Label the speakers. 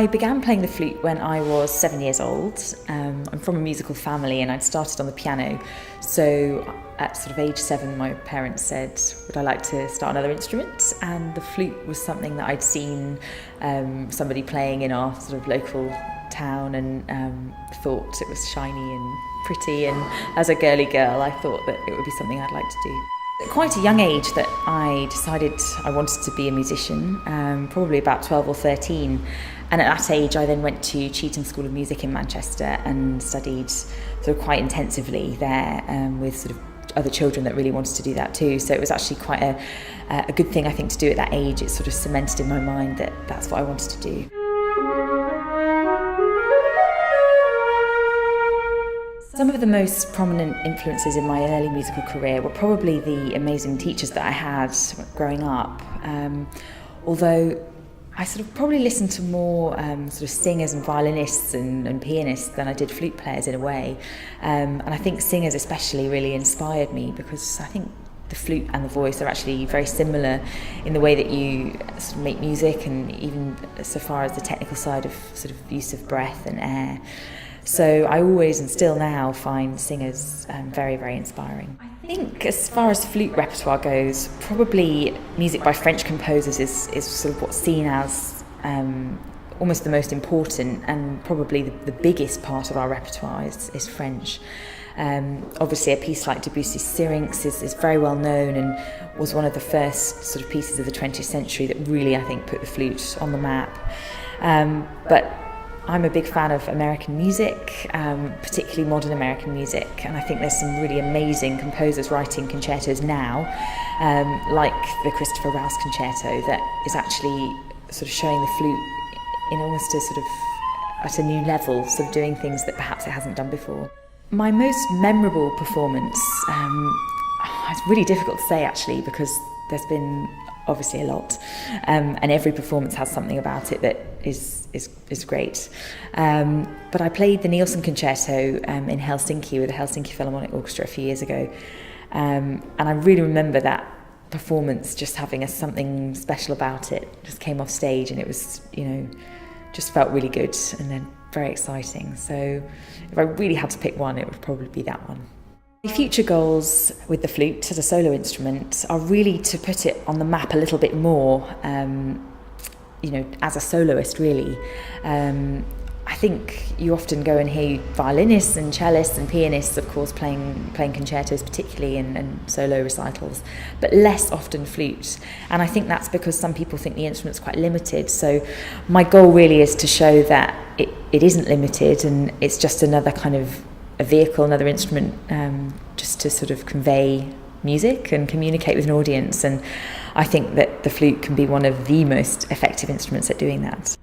Speaker 1: I began playing the flute when I was 7 years old. I'm from a musical family and I'd started on the piano. So at sort of age 7, my parents said, would I like to start another instrument? And the flute was something that I'd seen somebody playing in our sort of local town and thought it was shiny and pretty. And as a girly girl, I thought that it would be something I'd like to do. At quite a young age that I decided I wanted to be a musician, probably about 12 or 13. And at that age I then went to Cheetham School of Music in Manchester and studied sort of quite intensively there with sort of other children that really wanted to do that too. So it was actually quite a good thing I think to do at that age. It sort of cemented in my mind that that's what I wanted to do. Some of the most prominent influences in my early musical career were probably the amazing teachers that I had growing up. Although I sort of probably listened to more sort of singers and violinists and pianists than I did flute players in a way. And I think singers especially really inspired me because I think the flute and the voice are actually very similar in the way that you sort of make music and even so far as the technical side of sort of use of breath and air. So I always and still now find singers very, very inspiring. I think as far as flute repertoire goes, probably music by French composers is sort of what's seen as almost the most important and probably the biggest part of our repertoire is French. Obviously a piece like Debussy's Syrinx is very well known and was one of the first sort of pieces of the 20th century that really I think put the flute on the map. But I'm a big fan of American music, particularly modern American music, and I think there's some really amazing composers writing concertos now, like the Christopher Rouse concerto, that is actually sort of showing the flute in almost a sort of at a new level, sort of doing things that perhaps it hasn't done before. My most memorable performance, it's really difficult to say actually because there's been obviously a lot, and every performance has something about it that is great. But I played the Nielsen Concerto in Helsinki with the Helsinki Philharmonic Orchestra a few years ago, and I really remember that performance just having something special about it. Just came off stage and it was, just felt really good and then very exciting. So if I really had to pick one, it would probably be that one. My future goals with the flute as a solo instrument are really to put it on the map a little bit more, as a soloist really. I think you often go and hear violinists and cellists and pianists, of course, playing concertos particularly and solo recitals, but less often flute. And I think that's because some people think the instrument's quite limited. So my goal really is to show that it isn't limited and it's just another kind of a vehicle, another instrument, just to sort of convey music and communicate with an audience. And I think that the flute can be one of the most effective instruments at doing that.